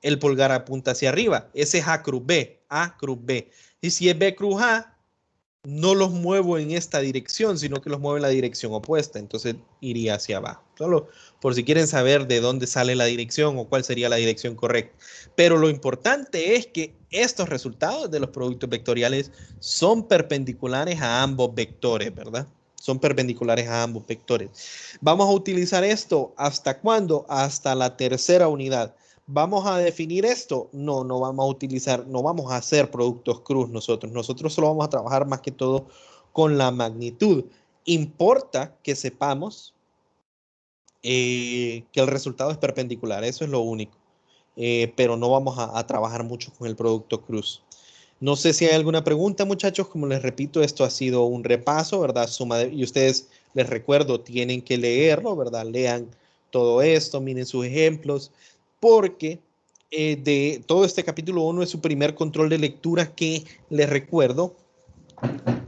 [SPEAKER 1] el pulgar apunta hacia arriba. Ese es A cruz B, A cruz B. Y si es B cruz A, no los muevo en esta dirección, sino que los muevo en la dirección opuesta. Entonces iría hacia abajo. Solo por si quieren saber de dónde sale la dirección o cuál sería la dirección correcta. Pero lo importante es que estos resultados de los productos vectoriales son perpendiculares a ambos vectores, ¿verdad? Son perpendiculares a ambos vectores. Vamos a utilizar esto ¿hasta cuándo? Hasta la tercera unidad. ¿Vamos a definir esto? No vamos a utilizar, no vamos a hacer productos cruz nosotros. Nosotros solo vamos a trabajar más que todo con la magnitud. Importa que sepamos que el resultado es perpendicular, eso es lo único. Pero no vamos a trabajar mucho con el producto cruz. No sé si hay alguna pregunta, muchachos. Como les repito, esto ha sido un repaso, ¿verdad? Y ustedes, les recuerdo, tienen que leerlo, ¿verdad? Lean todo esto, miren sus ejemplos, porque de todo este capítulo 1 es su primer control de lectura que, les recuerdo,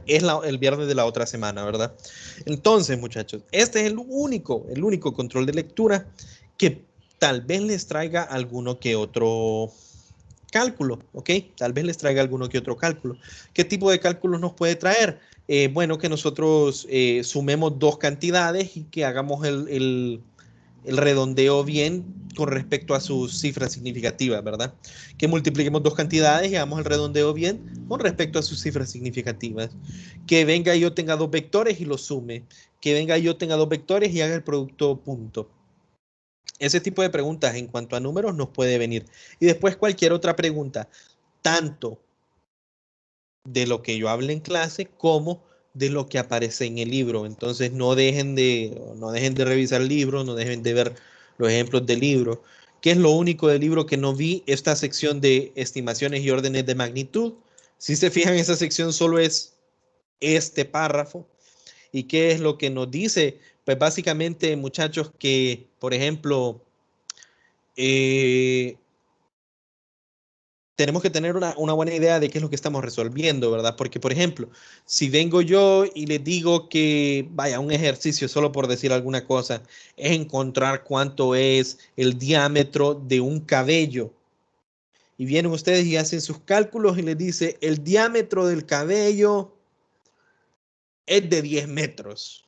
[SPEAKER 1] es el viernes de la otra semana, ¿verdad? Entonces, muchachos, este es el único control de lectura que tal vez les traiga alguno que otro cálculo, ¿ok? Tal vez les traiga alguno que otro cálculo. ¿Qué tipo de cálculos nos puede traer? Bueno, que nosotros sumemos dos cantidades y que hagamos el redondeo bien con respecto a sus cifras significativas, ¿verdad? Que multipliquemos dos cantidades y hagamos el redondeo bien con respecto a sus cifras significativas. Que venga y yo tenga dos vectores y los sume. Que venga y yo tenga dos vectores y haga el producto punto. Ese tipo de preguntas en cuanto a números nos puede venir. Y después cualquier otra pregunta, tanto de lo que yo hable en clase como de lo que aparece en el libro. Entonces no dejen de revisar el libro, no dejen de ver los ejemplos del libro. ¿Qué es lo único del libro que no vi? Esta sección de estimaciones y órdenes de magnitud. Si se fijan, esa sección solo es este párrafo. ¿Y qué es lo que nos dice? Pues básicamente, muchachos, que, por ejemplo, tenemos que tener una buena idea de qué es lo que estamos resolviendo, ¿verdad? Porque, por ejemplo, si vengo yo y les digo que, vaya, un ejercicio, solo por decir alguna cosa, es encontrar cuánto es el diámetro de un cabello. Y vienen ustedes y hacen sus cálculos y les dice, el diámetro del cabello es de 10 metros.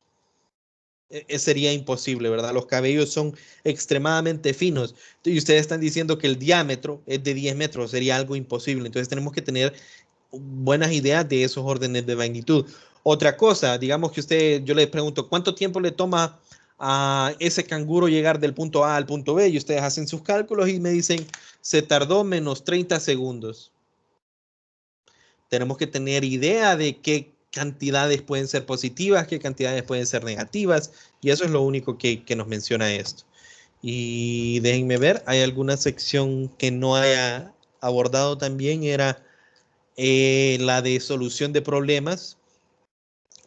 [SPEAKER 1] sería imposible, ¿verdad? Los cabellos son extremadamente finos y ustedes están diciendo que el diámetro es de 10 metros, sería algo imposible. Entonces tenemos que tener buenas ideas de esos órdenes de magnitud. Otra cosa, digamos que yo le pregunto, ¿cuánto tiempo le toma a ese canguro llegar del punto A al punto B? Y ustedes hacen sus cálculos y me dicen, se tardó menos 30 segundos. Tenemos que tener idea de qué cantidades pueden ser positivas, qué cantidades pueden ser negativas, y eso es lo único que nos menciona esto. Y déjenme ver, hay alguna sección que no haya abordado también, era la de solución de problemas,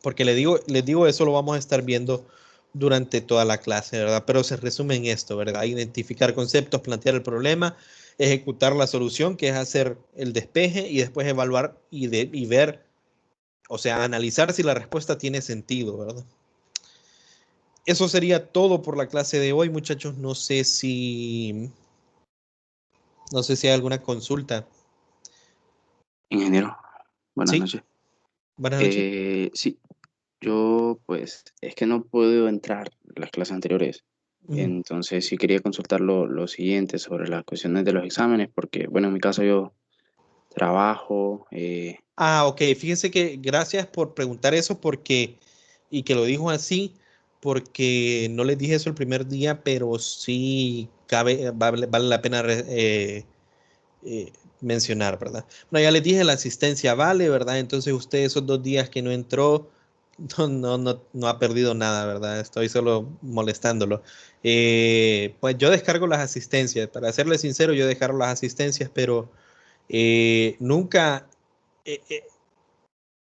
[SPEAKER 1] porque les digo, eso lo vamos a estar viendo durante toda la clase, ¿verdad? Pero se resume en esto, ¿verdad? Identificar conceptos, plantear el problema, ejecutar la solución, que es hacer el despeje, y después evaluar y ver, o sea, analizar si la respuesta tiene sentido, ¿verdad? Eso sería todo por la clase de hoy, muchachos. No sé si hay alguna consulta.
[SPEAKER 2] Ingeniero, buenas
[SPEAKER 1] Sí,
[SPEAKER 2] noches.
[SPEAKER 1] buenas noches.
[SPEAKER 2] Sí, yo pues es que no puedo entrar en las clases anteriores.
[SPEAKER 1] Ujú.
[SPEAKER 2] Entonces sí quería consultar lo siguiente sobre las cuestiones de los exámenes, porque bueno, en mi caso yo trabajo,
[SPEAKER 1] Ok, fíjense que gracias por preguntar eso y que lo dijo así, porque no les dije eso el primer día, pero sí vale la pena mencionar, ¿verdad? Bueno, ya les dije, la asistencia vale, ¿verdad? Entonces usted esos 2 días que no entró, no ha perdido nada, ¿verdad? Estoy solo molestándolo. Pues yo descargo las asistencias, para serle sincero, yo descargo las asistencias, pero nunca... eh, eh,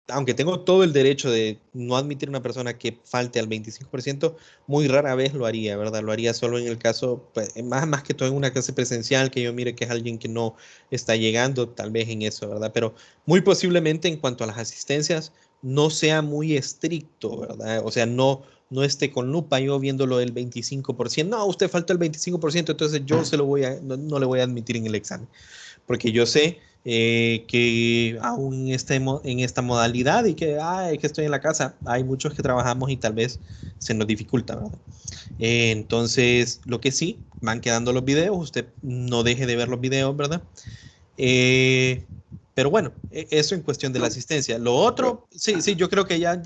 [SPEAKER 1] aunque tengo todo el derecho de no admitir una persona que falte al 25%, muy rara vez lo haría, ¿verdad? Lo haría solo en el caso, pues, más que todo en una clase presencial, que yo mire que es alguien que no está llegando, tal vez en eso, ¿verdad? Pero muy posiblemente en cuanto a las asistencias, no sea muy estricto, ¿verdad? O sea, no esté con lupa yo viéndolo del 25%. No, usted faltó el 25%, entonces yo no le voy a admitir en el examen, porque yo sé que aún en esta modalidad y que estoy en la casa, hay muchos que trabajamos y tal vez se nos dificulta, ¿verdad? Entonces, lo que sí, van quedando los videos, usted no deje de ver los videos, ¿verdad? Eh, pero bueno, eso en cuestión de la asistencia. Lo otro, sí, yo creo que ya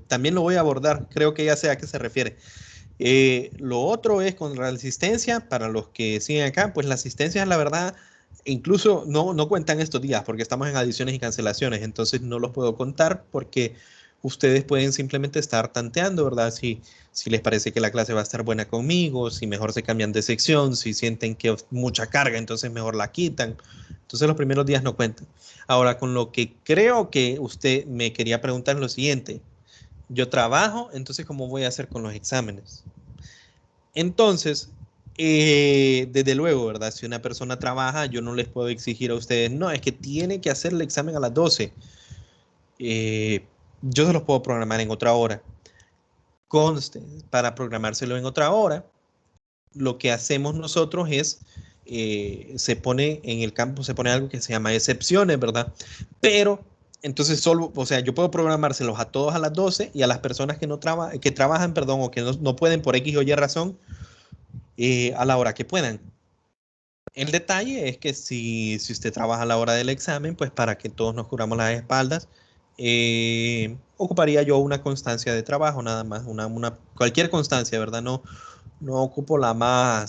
[SPEAKER 1] también lo voy a abordar, creo que ya sé a qué se refiere. Lo otro es con la asistencia, para los que siguen acá, pues la asistencia, la verdad, incluso no cuentan estos días porque estamos en adiciones y cancelaciones, entonces no los puedo contar porque ustedes pueden simplemente estar tanteando, ¿verdad? Si les parece que la clase va a estar buena conmigo, si mejor se cambian de sección, si sienten que es mucha carga, entonces mejor la quitan. Entonces los primeros días no cuentan. Ahora, con lo que creo que usted me quería preguntar es lo siguiente. Yo trabajo, entonces ¿cómo voy a hacer con los exámenes? Entonces, desde luego, ¿verdad? Si una persona trabaja, yo no les puedo exigir a ustedes, no, es que tiene que hacer el examen a las 12. Yo se los puedo programar en otra hora. Conste, para programárselo en otra hora, lo que hacemos nosotros es, se pone en el campo, se pone algo que se llama excepciones, ¿verdad? Pero entonces solo, o sea, yo puedo programárselos a todos a las 12 y a las personas que trabajan, perdón, o que no pueden por X o Y razón, a la hora que puedan. El detalle es que si usted trabaja a la hora del examen, pues para que todos nos cubramos las espaldas, ocuparía yo una constancia de trabajo, nada más, cualquier constancia, ¿verdad? No ocupo la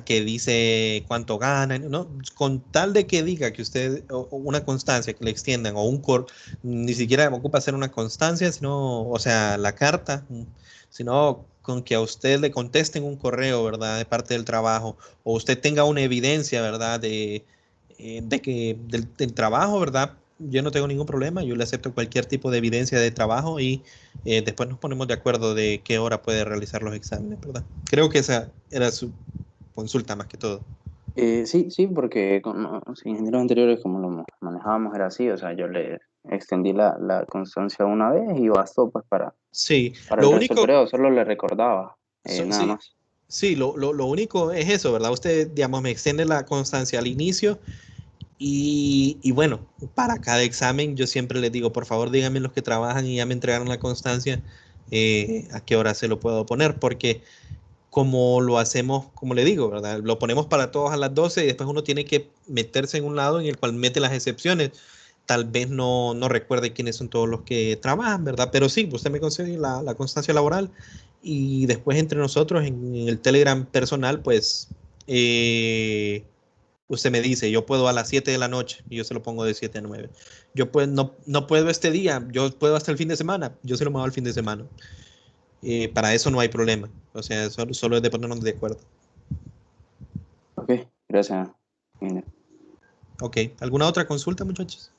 [SPEAKER 1] que dice cuánto ganan, ¿no? Con tal de que diga que usted, o una constancia que le extiendan, ni siquiera ocupa hacer una constancia, sino, o sea, la carta, sino con que a usted le contesten un correo, ¿verdad? De parte del trabajo, o usted tenga una evidencia, ¿verdad? Del trabajo, ¿verdad? Yo no tengo ningún problema, yo le acepto cualquier tipo de evidencia de trabajo y después nos ponemos de acuerdo de qué hora puede realizar los exámenes, ¿verdad? Creo que esa era su consulta más que todo.
[SPEAKER 2] sí, porque con los ingenieros anteriores, como lo manejábamos, era así, o sea, yo le extendí la constancia una vez y bastó pues
[SPEAKER 1] Sí,
[SPEAKER 2] para
[SPEAKER 1] lo
[SPEAKER 2] el resto del
[SPEAKER 1] único,
[SPEAKER 2] periodo, solo le recordaba, nada
[SPEAKER 1] sí,
[SPEAKER 2] más.
[SPEAKER 1] sí, lo único es eso, ¿verdad? Usted, digamos, me extiende la constancia al inicio y bueno, para cada examen yo siempre les digo, por favor díganme los que trabajan y ya me entregaron la constancia. a qué hora se lo puedo poner, porque como lo hacemos, como le digo, ¿verdad? Lo ponemos para todos a las 12 y después uno tiene que meterse en un lado en el cual mete las excepciones. Tal vez no recuerde quiénes son todos los que trabajan, ¿verdad? Pero sí, usted me concede la constancia laboral y después entre nosotros en el Telegram personal, pues usted me dice, yo puedo a las 7 de la noche y yo se lo pongo de 7 a 9. Yo pues, no puedo este día, yo puedo hasta el fin de semana, yo se lo muevo al fin de semana. Para eso no hay problema. O sea, solo es de ponernos de acuerdo.
[SPEAKER 2] Ok, gracias.
[SPEAKER 1] Ok, ¿alguna otra consulta, muchachos?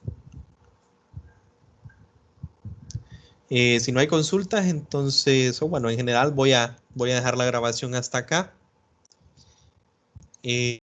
[SPEAKER 1] Si no hay consultas, entonces, bueno, en general voy a dejar la grabación hasta acá.